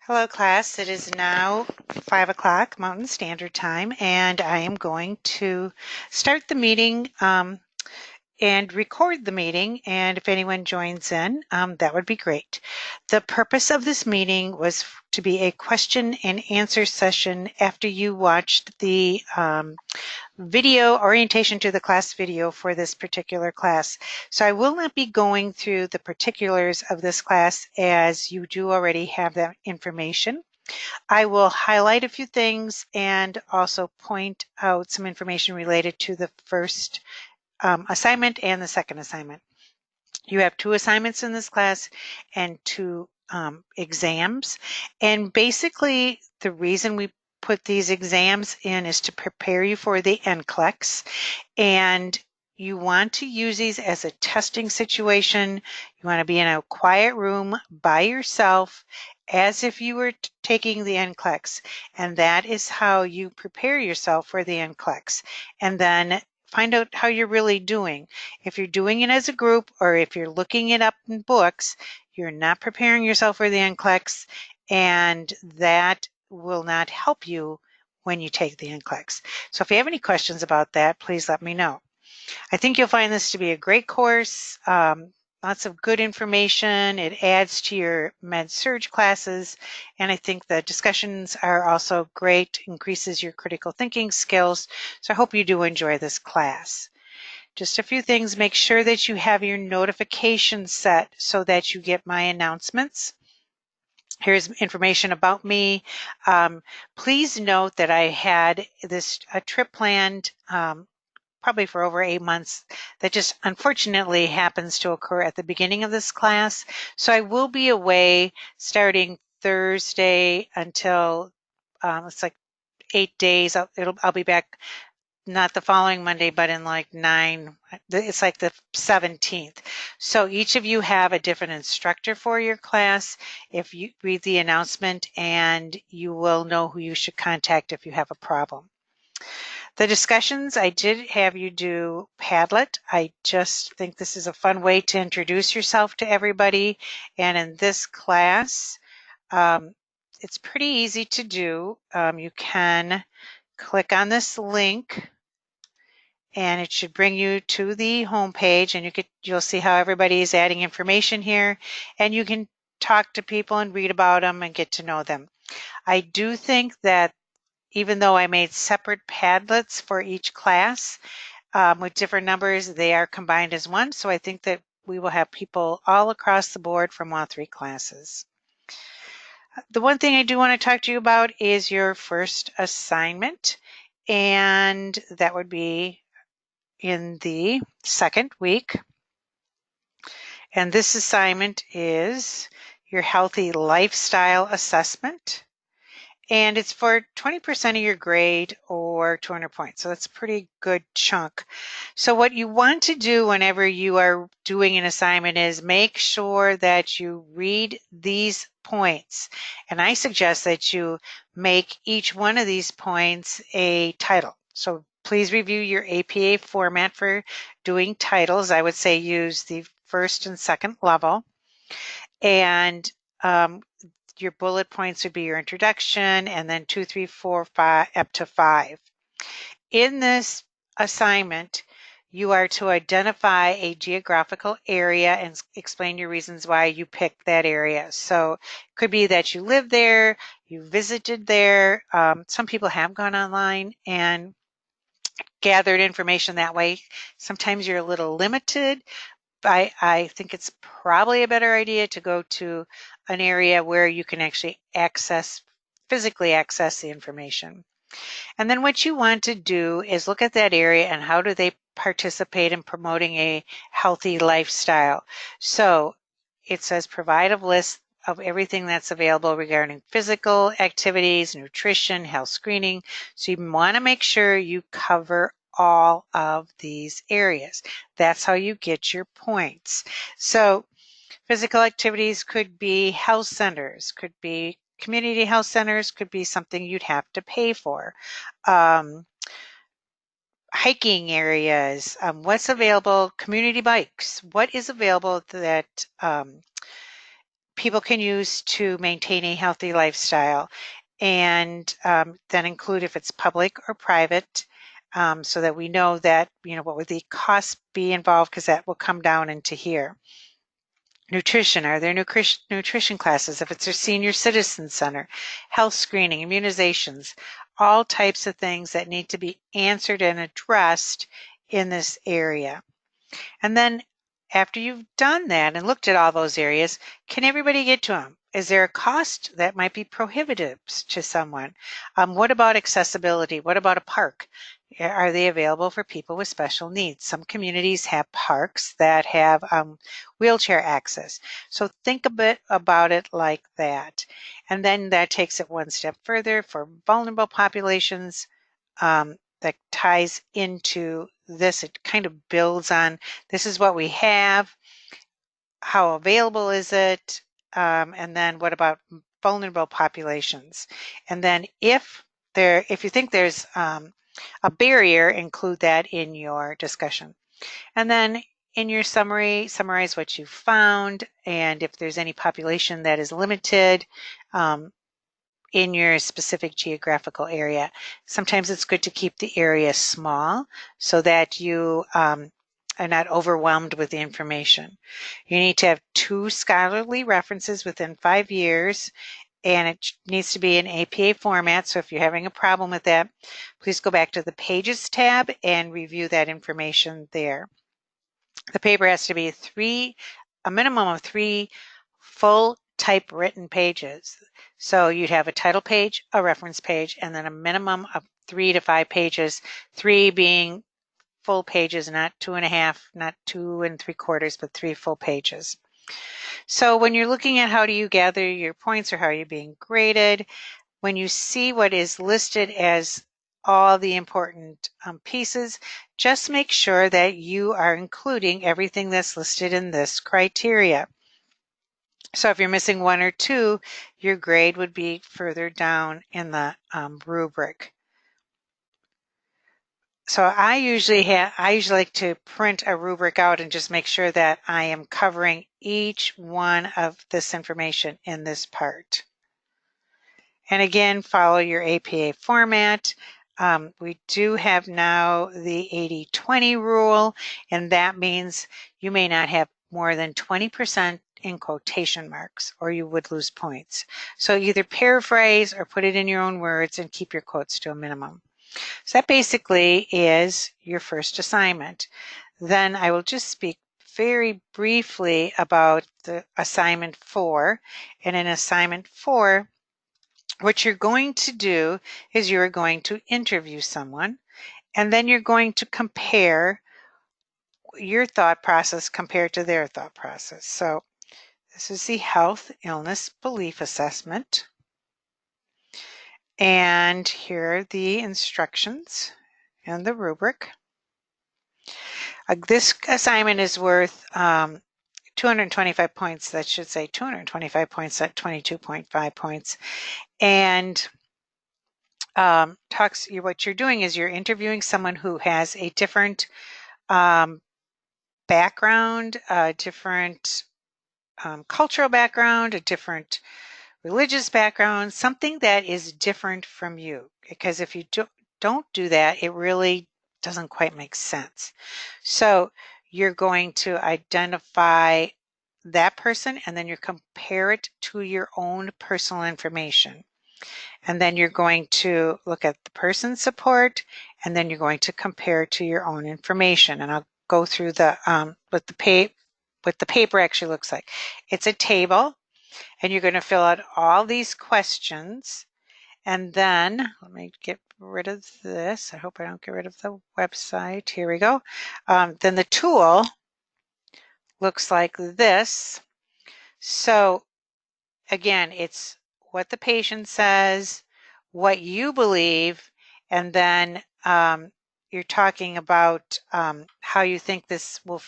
Hello class, it is now 5 o'clock Mountain Standard Time and I am going to start the meeting and record the meeting, and if anyone joins in, that would be great. The purpose of this meeting was to be a question and answer session after you watched the video orientation to the class video for this particular class. So I will not be going through the particulars of this class as you do already have that information. I will highlight a few things and also point out some information related to the first assignment and the second assignment. You have 2 assignments in this class and 2 exams. And basically the reason we put these exams in is to prepare you for the NCLEX. And you want to use these as a testing situation. You want to be in a quiet room by yourself as if you were taking the NCLEX. And that is how you prepare yourself for the NCLEX. And then find out how you're really doing. If you're doing it as a group or if you're looking it up in books, you're not preparing yourself for the NCLEX, and that will not help you when you take the NCLEX. So if you have any questions about that, please let me know. I think you'll find this to be a great course. Lots of good information. It adds to your med-surg classes, and I think the discussions are also great, increases your critical thinking skills. So I hope you do enjoy this class. Just a few things. Make sure that you have your notifications set so that you get my announcements. Here's information about me. Please note that I had a trip planned probably for over 8 months that just unfortunately happens to occur at the beginning of this class. So I will be away starting Thursday until it's like 8 days. I'll be back not the following Monday, but in like 9, it's like the 17th. So each of you have a different instructor for your class. If you read the announcement, and you will know who you should contact if you have a problem. The discussions, I did have you do Padlet. I just think this is a fun way to introduce yourself to everybody. And in this class, it's pretty easy to do. You can click on this link and it should bring you to the home page, and you'll see how everybody is adding information here, and you can talk to people and read about them and get to know them. I do think that even though I made separate Padlets for each class with different numbers, they are combined as one. So I think that we will have people all across the board from all 3 classes. The one thing I do want to talk to you about is your first assignment, and that would be in the second week. And this assignment is your healthy lifestyle assessment. And it's for 20% of your grade or 200 points. So that's a pretty good chunk. So what you want to do whenever you are doing an assignment is make sure that you read these points. And I suggest that you make each one of these points a title. So please review your APA format for doing titles. I would say use the first and second level. And your bullet points would be your introduction, and then 2, 3, 4, 5, up to 5. In this assignment, you are to identify a geographical area and explain your reasons why you picked that area. So it could be that you live there, you visited there. Some people have gone online and gathered information that way. Sometimes you're a little limited. I think it's probably a better idea to go to an area where you can actually physically access the information. And then what you want to do is look at that area and how do they participate in promoting a healthy lifestyle. So it says provide a list of everything that's available regarding physical activities, nutrition, health screening. So you want to make sure you cover all of these areas. That's how you get your points. So physical activities could be health centers, could be community health centers, could be something you'd have to pay for. Hiking areas, what's available, community bikes, what is available that people can use to maintain a healthy lifestyle, and then include if it's public or private, so that we know that, what would the costs be involved, because that will come down into here. Nutrition, are there nutrition classes? If it's a senior citizen center, health screening, immunizations, all types of things that need to be answered and addressed in this area. And then after you've done that and looked at all those areas, can everybody get to them? Is there a cost that might be prohibitive to someone? What about accessibility? What about a park? Are they available for people with special needs? Some communities have parks that have wheelchair access. So think a bit about it like that. And then that takes it one step further for vulnerable populations. That ties into this. It kind of builds on, this is what we have, how available is it, and then what about vulnerable populations? And then if you think there's a barrier, include that in your discussion. And then in your summary, summarize what you found, and if there's any population that is limited in your specific geographical area. Sometimes it's good to keep the area small so that you are not overwhelmed with the information. You need to have 2 scholarly references within 5 years, and it needs to be in APA format. So if you're having a problem with that, please go back to the Pages tab and review that information there. The paper has to be a minimum of 3 full typewritten pages. So you'd have a title page, a reference page, and then a minimum of 3 to 5 pages, 3 being full pages, not 2.5, not 2 3/4, but 3 full pages. So when you're looking at how do you gather your points or how are you being graded, when you see what is listed as all the important pieces, just make sure that you are including everything that's listed in this criteria. So if you're missing 1 or 2, your grade would be further down in the rubric. So I usually like to print a rubric out and just make sure that I am covering each one of this information in this part. And again, follow your APA format. We do have now the 80-20 rule, and that means you may not have more than 20% in quotation marks, or you would lose points. So either paraphrase or put it in your own words and keep your quotes to a minimum. So that basically is your first assignment. Then I will just speak very briefly about the assignment 4. And in assignment 4, what you're going to do is you're going to interview someone, and then you're going to compare your thought process compared to their thought process. So this is the health, illness, belief assessment. And here are the instructions and the rubric. This assignment is worth 225 points. That should say 225 points at 22.5 points. And what you're doing is you're interviewing someone who has a different background, a different cultural background, a different religious background, something that is different from you. Because if you don't do that, it really doesn't quite make sense. So you're going to identify that person, and then you compare it to your own personal information. And then you're going to look at the person's support, and then you're going to compare it to your own information. And I'll go through the what the paper actually looks like. It's a table, and you're going to fill out all these questions. And then, let me get rid of this. I hope I don't get rid of the website. Here we go. Then the tool looks like this. So again, it's what the patient says, what you believe, and then you're talking about how you think this will,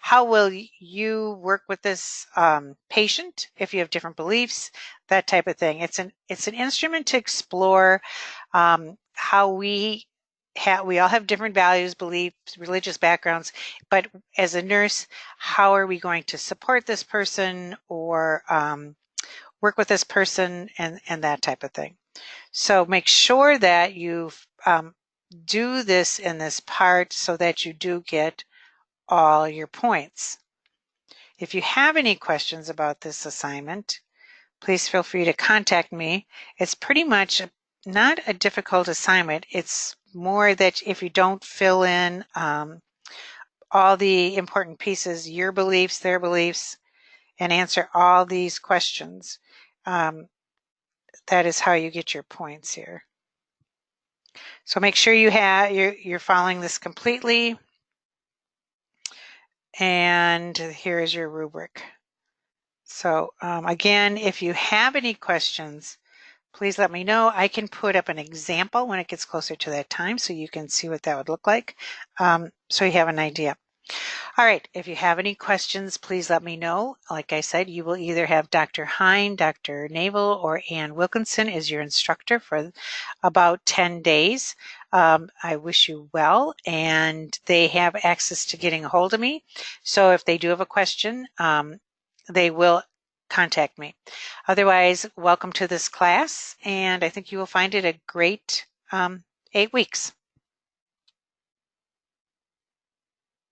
how will you work with this patient if you have different beliefs, that type of thing. It's an instrument to explore how we we all have different values, beliefs, religious backgrounds, but as a nurse, how are we going to support this person or work with this person and that type of thing. So make sure that you do this in this part so that you do get all your points. If you have any questions about this assignment, please feel free to contact me. It's pretty much not a difficult assignment. It's more that if you don't fill in all the important pieces, your beliefs, their beliefs, and answer all these questions, that is how you get your points here. So make sure you're following this completely. And here is your rubric. So again, if you have any questions, please let me know. I can put up an example when it gets closer to that time so you can see what that would look like, so you have an idea. All right, if you have any questions, please let me know. Like I said, you will either have Dr. Hine, Dr. Navel, or Ann Wilkinson as your instructor for about 10 days. I wish you well, and they have access to getting a hold of me. So if they do have a question, they will contact me. Otherwise, welcome to this class, and I think you will find it a great 8 weeks.